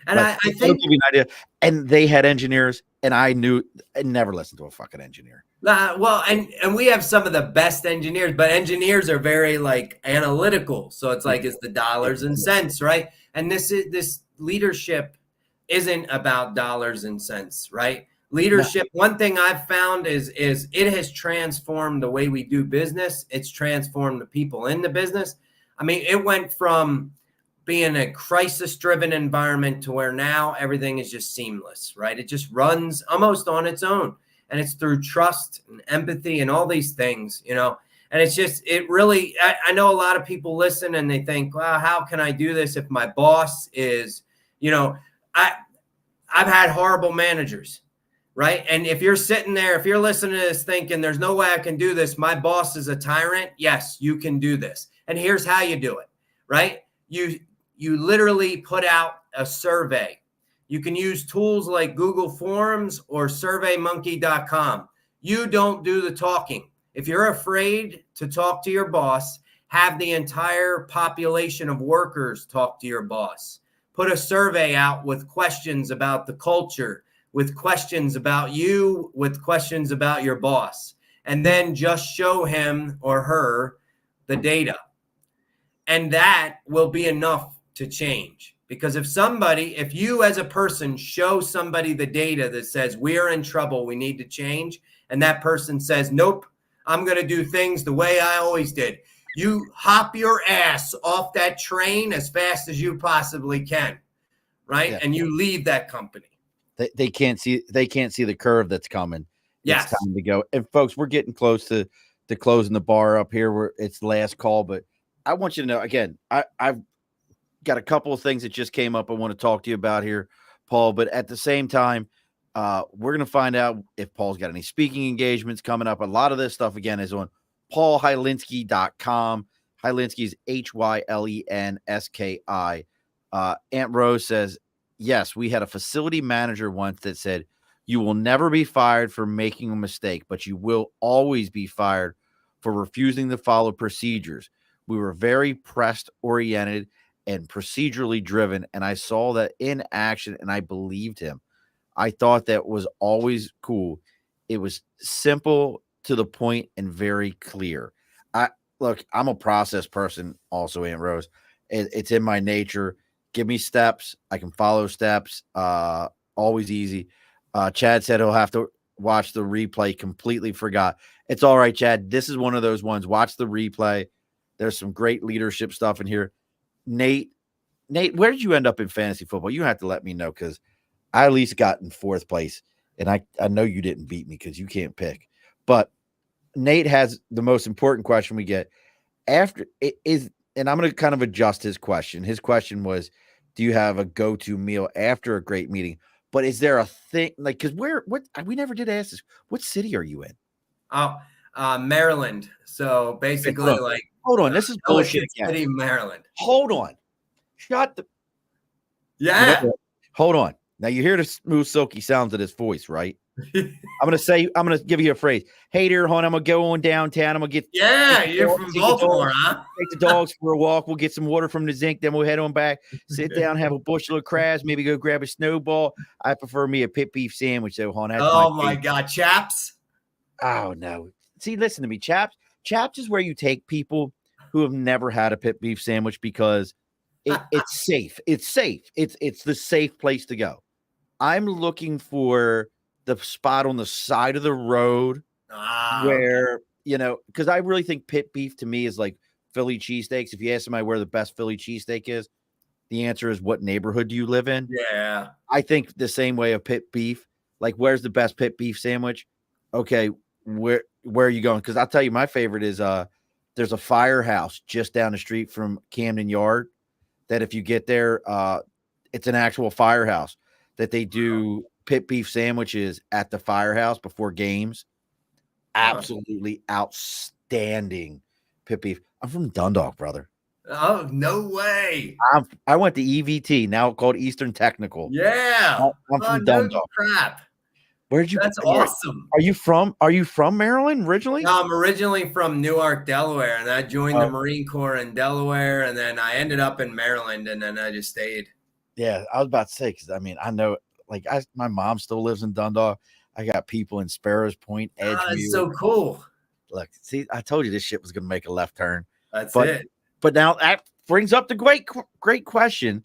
But I that'll think, give you an idea. And they had engineers, and I never listened to a fucking engineer. well, and we have some of the best engineers, but engineers are very like analytical. So it's like, it's the dollars and cents, right? And this leadership isn't about dollars and cents, right? Leadership, one thing I've found is it has transformed the way we do business. It's transformed the people in the business. I mean, it went from being a crisis-driven environment to where now everything is just seamless, right? It just runs almost on its own. And it's through trust and empathy and all these things, and it's just, it really, I know a lot of people listen and they think, well, how can I do this if my boss is, I've had horrible managers, right? And if you're sitting there, if you're listening to this thinking, there's no way I can do this, my boss is a tyrant. Yes, you can do this. And here's how you do it, right? You literally put out a survey. You can use tools like Google Forms or surveymonkey.com. You don't do the talking. If you're afraid to talk to your boss, have the entire population of workers talk to your boss. Put a survey out with questions about the culture, with questions about you, with questions about your boss, and then just show him or her the data. And that will be enough to change. Because if you as a person show somebody the data that says we're in trouble, we need to change, and that person says, nope, I'm going to do things the way I always did. You hop your ass off that train as fast as you possibly can, right? Yeah. And you leave that company. They can't see the curve that's coming. Yes. It's time to go. And folks, we're getting close to closing the bar up here. It's last call, but I want you to know again, I've got a couple of things that just came up I want to talk to you about here, Paul. But at the same time, we're going to find out if Paul's got any speaking engagements coming up. A lot of this stuff, again, is on paulhylenski.com. Hylenski is Hylenski. Aunt Rose says, yes, we had a facility manager once that said, you will never be fired for making a mistake, but you will always be fired for refusing to follow procedures. We were very press-oriented and procedurally driven, and I saw that in action, and I believed him. I thought that was always cool. It was simple, to the point, and very clear. Look, I'm a process person also, Aunt Rose. It's in my nature. Give me steps. I can follow steps. Always easy. Chad said he'll have to watch the replay. Completely forgot. It's all right, Chad. This is one of those ones. Watch the replay. There's some great leadership stuff in here. Nate, where did you end up in fantasy football? You have to let me know, because I at least got in 4th place, and I know you didn't beat me because you can't pick. But Nate has the most important question we get after it is, and I'm going to kind of adjust his question. His question was, do you have a go-to meal after a great meeting? But is there a thing like, because we never did ask this. What city are you in? Oh, Maryland. So basically, like, hold on, this is bullshit again. City, Maryland. Hold on. Shut the. Yeah. You know, hold on. Now you hear the smooth, silky sounds of his voice, right? I'm going to give you a phrase. Hey there, hon, I'm going to go on downtown. I'm going to get. Yeah, you're from Baltimore, huh? Take the dogs for a walk. We'll get some water from the zinc. Then we'll head on back, sit down, have a bushel of crabs, maybe go grab a snowball. I prefer me a pit beef sandwich, though, hon. That's my God. Chaps? Oh, no. See, listen to me. Chaps is where you take people who have never had a pit beef sandwich, because it's safe. It's safe. It's the safe place to go. I'm looking for the spot on the side of the road where, because I really think pit beef to me is like Philly cheesesteaks. If you ask somebody where the best Philly cheesesteak is, the answer is, what neighborhood do you live in? Yeah. I think the same way of pit beef. Like, where's the best pit beef sandwich? Okay, where are you going? Because I'll tell you, my favorite is there's a firehouse just down the street from Camden Yard that if you get there, it's an actual firehouse that they do pit beef sandwiches at the firehouse before games. Absolutely outstanding pit beef. I'm from Dundalk, brother. Oh, no way. I went to EVT, now called Eastern Technical. Yeah. I'm from Dundalk. No crap. Where'd you? That's awesome. Are you from Maryland originally? No, I'm originally from Newark, Delaware, and I joined the Marine Corps in Delaware, and then I ended up in Maryland, and then I just stayed. Yeah, I was about to say, because I mean, I know, like, my mom still lives in Dundalk. I got people in Sparrows Point, Edgewood. That's so cool. Look, see, I told you this shit was going to make a left turn. That's it. But now that brings up the great question.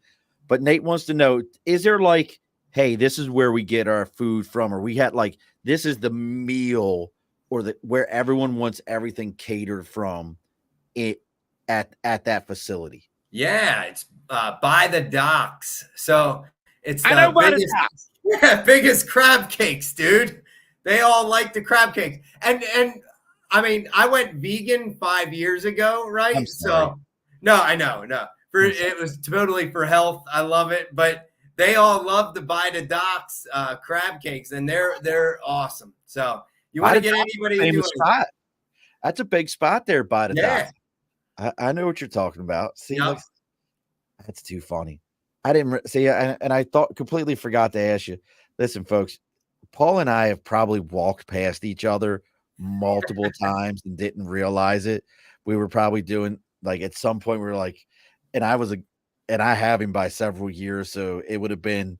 But Nate wants to know, is there like, hey, this is where we get our food from, or we had like, this is the meal, or where everyone wants everything catered from it at that facility? Yeah, it's by the docks. So it's the biggest crab cakes, dude. They all like the crab cakes. And I mean, I went vegan 5 years ago, right? So no, I know, no. It was totally for health. I love it, but they all love the by the docks crab cakes, and they're awesome. So you want to get anybody to do it? That's a big spot there by the docks. I know what you're talking about. See, look, that's too funny. I didn't see, and I completely forgot to ask you. Listen, folks, Paul and I have probably walked past each other multiple times and didn't realize it. We were probably doing like at some point we were like, and I have him by several years. So it would have been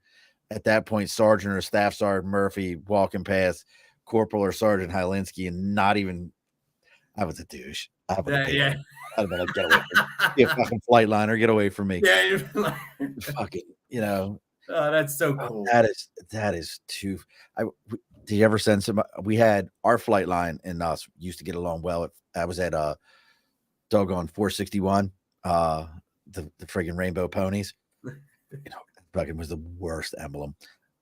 at that point, Sergeant or Staff Sergeant Murphy walking past Corporal or Sergeant Hylenski, and not even, I was a douche. I would have paid. Yeah. I'd have been like, get away from me. You fucking flight liner, get away from me. Yeah. You're like, Fucking, oh, that's so cool. That is too. Did you ever send some? We had our flight line and us used to get along well. I was at doggone 461, the friggin' rainbow ponies. Fucking was the worst emblem.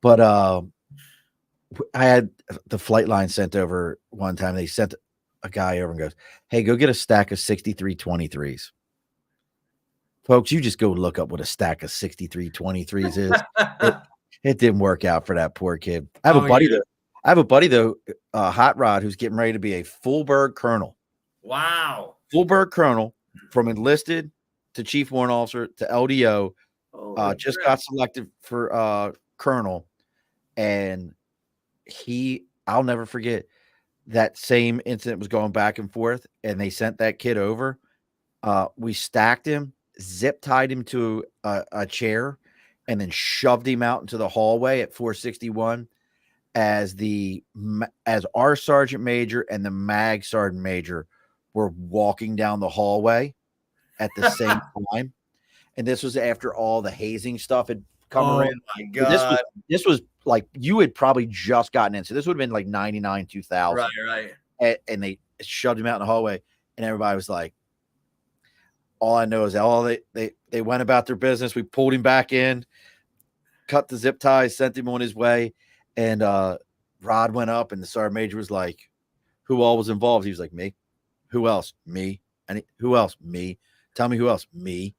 But I had the flight line sent over one time. They sent a guy over and goes, "Hey, go get a stack of 6323s." Folks, you just go look up what a stack of 6323s is. It didn't work out for that poor kid. I have a buddy though, Hot Rod, who's getting ready to be a full bird colonel. Wow. Full bird colonel, from enlisted to chief warrant officer to LDO. Just got selected for colonel, and I'll never forget that same incident was going back and forth, and they sent that kid over. We stacked him, zip tied him to a chair, and then shoved him out into the hallway at 461 as our sergeant major and the mag sergeant major were walking down the hallway at the same time. And this was after all the hazing stuff had come around. My God. This was like, you had probably just gotten in. So this would have been like 99, 2000. Right. And they shoved him out in the hallway, and everybody was like, all I know is they went about their business. We pulled him back in, cut the zip ties, sent him on his way. And Rod went up, and the sergeant major was like, who all was involved? He was like, me. Who else? Me. And who else? Me. Tell me who else? Me.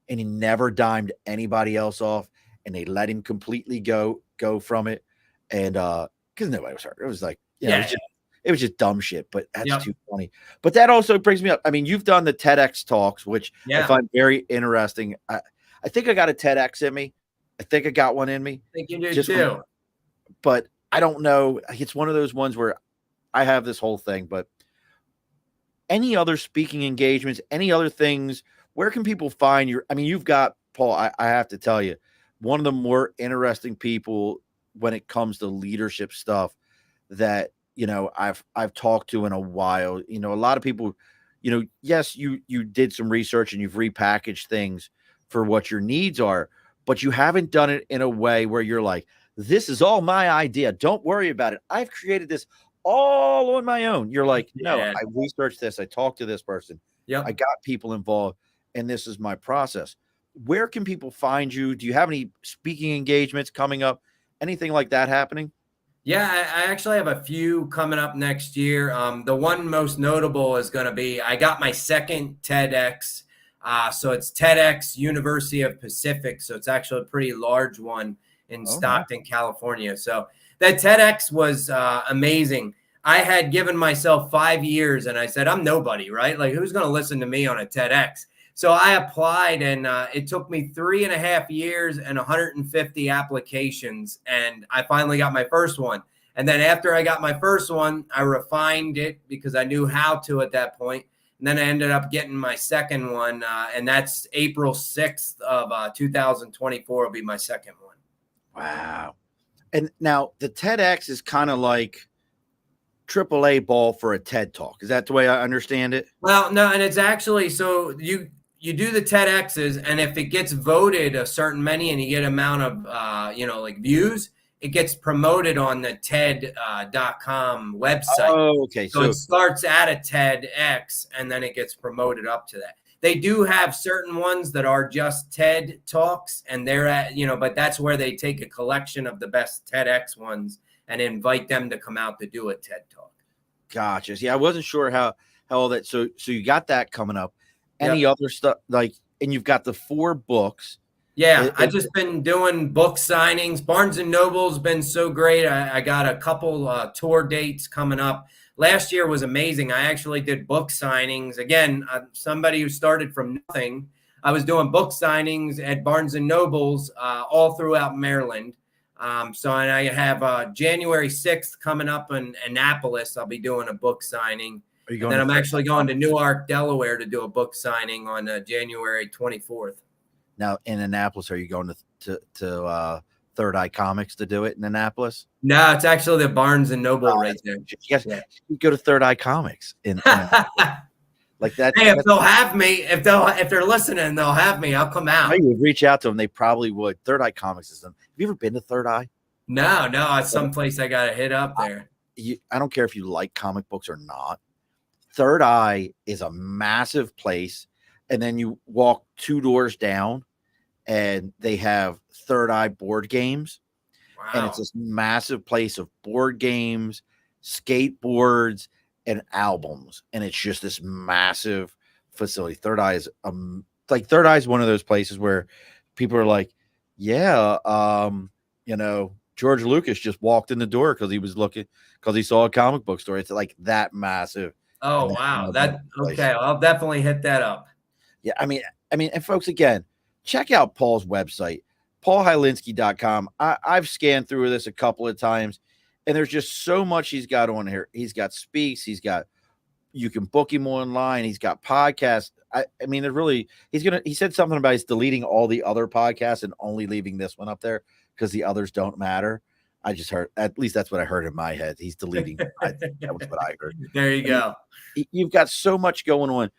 And he never dimed anybody else off, and they let him completely go from it. And because nobody was hurt. It was like, it was just dumb shit, but that's too funny. But that also brings me up. I mean, you've done the TEDx talks, which I find very interesting. I think I got a TEDx in me. I think I got one in me. I think you do too. But I don't know. It's one of those ones where I have this whole thing, but any other speaking engagements, any other things, where can people find your, I mean, you've got, Paul, I have to tell you, one of the more interesting people when it comes to leadership stuff that, I've talked to in a while. A lot of people, yes, you did some research and you've repackaged things for what your needs are, but you haven't done it in a way where you're like, this is all my idea. Don't worry about it. I've created this all on my own. You're like, no, I researched this. I talked to this person. I got people involved, and this is my process. Where can people find you? Do you have any speaking engagements coming up? Anything like that happening? Yeah, I actually have a few coming up next year. The one most notable is going to be, I got my second TEDx. So it's TEDx University of Pacific. So it's actually a pretty large one in Stockton, California. So that TEDx was amazing. I had given myself 5 years, and I said, I'm nobody, right? Like, who's going to listen to me on a TEDx? So I applied, and it took me 3.5 years and 150 applications. And I finally got my first one. And then after I got my first one, I refined it because I knew how to at that point. And then I ended up getting my second one. And that's April 6th of 2024 will be my second one. Wow. And now the TEDx is kind of like AAA ball for a TED Talk. Is that the way I understand it? Well, no. And it's actually, so you do the TEDx's, and if it gets voted a certain many and you get amount of, like views, it gets promoted on the TED.com website. Oh, okay. So it starts at a TEDx, and then it gets promoted up to that. They do have certain ones that are just TED Talks, and they're at, but that's where they take a collection of the best TEDx ones and invite them to come out to do a TED Talk. Gotcha. Yeah, I wasn't sure how all that. So you got that coming up. Any other stuff and you've got the 4 books. Yeah, I've just been doing book signings. Barnes & Noble's been so great. I got a couple tour dates coming up. Last year was amazing. I actually did book signings. Again, somebody who started from nothing. I was doing book signings at Barnes & Noble's all throughout Maryland. And I have January 6th coming up in Annapolis. I'll be doing a book signing. Are you And going then to I'm Third actually Eye going to Comics? Newark, Delaware to do a book signing on January 24th. Now in Annapolis, are you going to Third Eye Comics to do it in Annapolis? No, it's actually the Barnes and Noble right there. Yes, Yeah. you go to Third Eye Comics in Annapolis. Like that. Hey, if they'll have me, if they're listening, they'll have me. I'll come out. You would reach out to them. They probably would. Third Eye Comics is them. Have you ever been to Third Eye? No, it's someplace I gotta hit up there. I don't care if you like comic books or not. Third Eye is a massive place, and then you walk 2 doors down, and they have Third Eye board games, and it's this massive place of board games, skateboards, and albums, and it's just this massive facility. Third Eye is Third Eye is one of those places where people are like, yeah, George Lucas just walked in the door because he saw a comic book store. It's like that massive. Oh, wow. Okay. I'll definitely hit that up. Yeah. I mean, and folks, again, check out Paul's website, paulhylenski.com. I've scanned through this a couple of times, and there's just so much he's got on here. He's got speaks. You can book him online. He's got podcasts. I mean, he said something about he's deleting all the other podcasts and only leaving this one up there because the others don't matter. I just heard, at least that's what I heard in my head. He's deleting. That was what I heard. There you go. You've got so much going on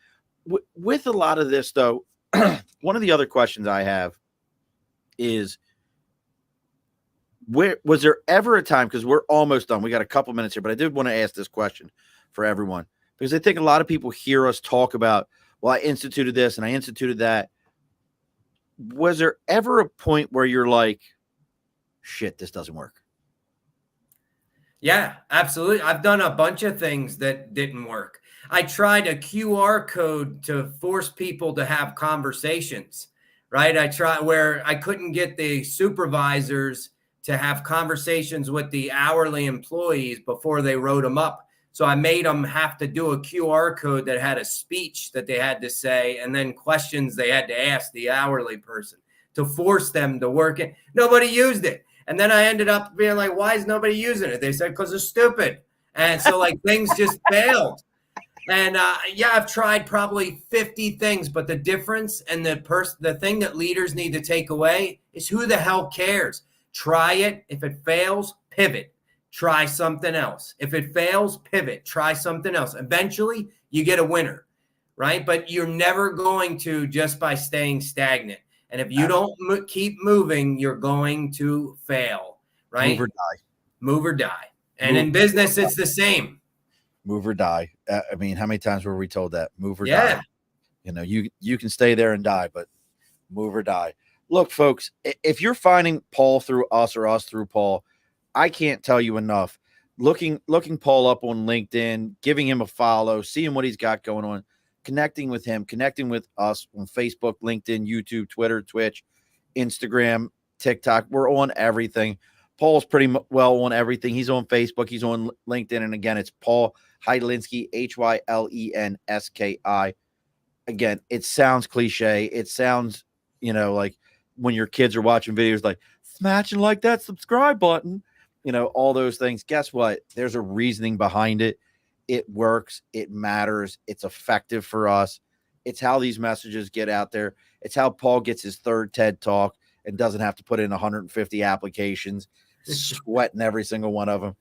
with a lot of this, though. One of the other questions I have is, was there ever a time, because we're almost done, we got a couple minutes here, but I did want to ask this question for everyone, because I think a lot of people hear us talk about, well, I instituted this and I instituted that. Was there ever a point where you're like, shit, this doesn't work? Yeah, absolutely. I've done a bunch of things that didn't work. I tried a QR code to force people to have conversations, right? I tried where I couldn't get the supervisors to have conversations with the hourly employees before they wrote them up. So I made them have to do a QR code that had a speech that they had to say, and then questions they had to ask the hourly person to force them to work it. Nobody used it. And then I ended up being like, why is nobody using it? They said, because it's stupid. And so like things just failed. And I've tried probably 50 things, but the difference and the thing that leaders need to take away is who the hell cares? Try it. If it fails, pivot. Try something else. If it fails, pivot. Try something else. Eventually, you get a winner, right? But you're never going to just by staying stagnant. And if you don't keep moving, you're going to fail, right? Move or die. Move or die. And in business, it's the same. Move or die. I mean, how many times were we told that? Move or die. You can stay there and die, but move or die. Look, folks, if you're finding Paul through us or us through Paul, I can't tell you enough. Looking Paul up on LinkedIn, giving him a follow, seeing what he's got going on, connecting with him, connecting with us on Facebook, LinkedIn, YouTube, Twitter, Twitch, Instagram, TikTok. We're on everything. Paul's pretty well on everything. He's on Facebook. He's on LinkedIn. And again, it's Paul Hylenski, Hylenski. Again, it sounds cliche. It sounds, like when your kids are watching videos, like smash and like that subscribe button, all those things. Guess what? There's a reasoning behind it. It works. It matters. It's effective for us. It's how these messages get out there. It's how Paul gets his third TED Talk and doesn't have to put in 150 applications, sweating every single one of them.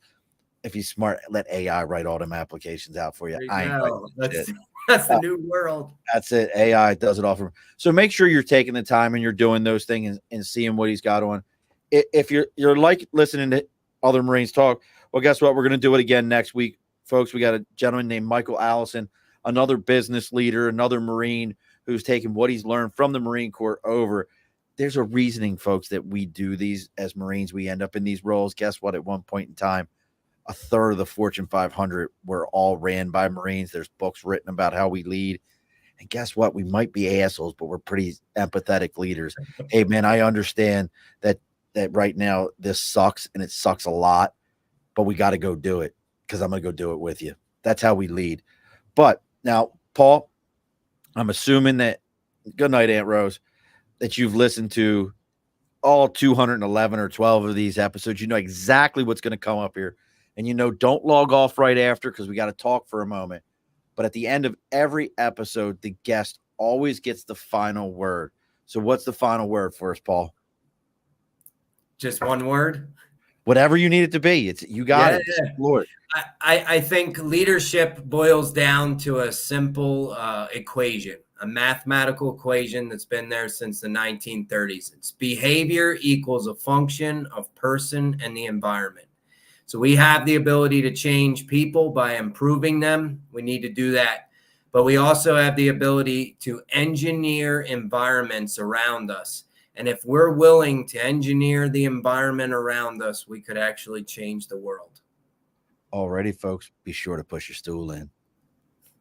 If he's smart, let AI write all them applications out for you. That's the new world. That's it. AI does it all for him. So make sure you're taking the time and you're doing those things and seeing what he's got on. If you're like listening to other Marines talk, well, guess what? We're going to do it again next week. Folks, we got a gentleman named Michael Allison, another business leader, another Marine who's taken what he's learned from the Marine Corps over. There's a reasoning, folks, that we do these as Marines. We end up in these roles. Guess what? At one point in time, a third of the Fortune 500 were all ran by Marines. There's books written about how we lead. And guess what? We might be assholes, but we're pretty empathetic leaders. Hey, man, I understand that right now this sucks, and it sucks a lot, but we got to go do it because I'm going to go do it with you. That's how we lead. But now, Paul, I'm assuming that, good night, Aunt Rose, that you've listened to all 211 or 12 of these episodes. You know exactly what's going to come up here. And, don't log off right after because we got to talk for a moment. but at the end of every episode, the guest always gets the final word. So what's the final word for us, Paul? Just one word? Whatever you need it to be. You got it. Yeah. Lord. I think leadership boils down to a simple equation, a mathematical equation that's been there since the 1930s. It's behavior equals a function of person and the environment. So we have the ability to change people by improving them. We need to do that. But we also have the ability to engineer environments around us. And if we're willing to engineer the environment around us, we could actually change the world. Alrighty, folks, be sure to push your stool in.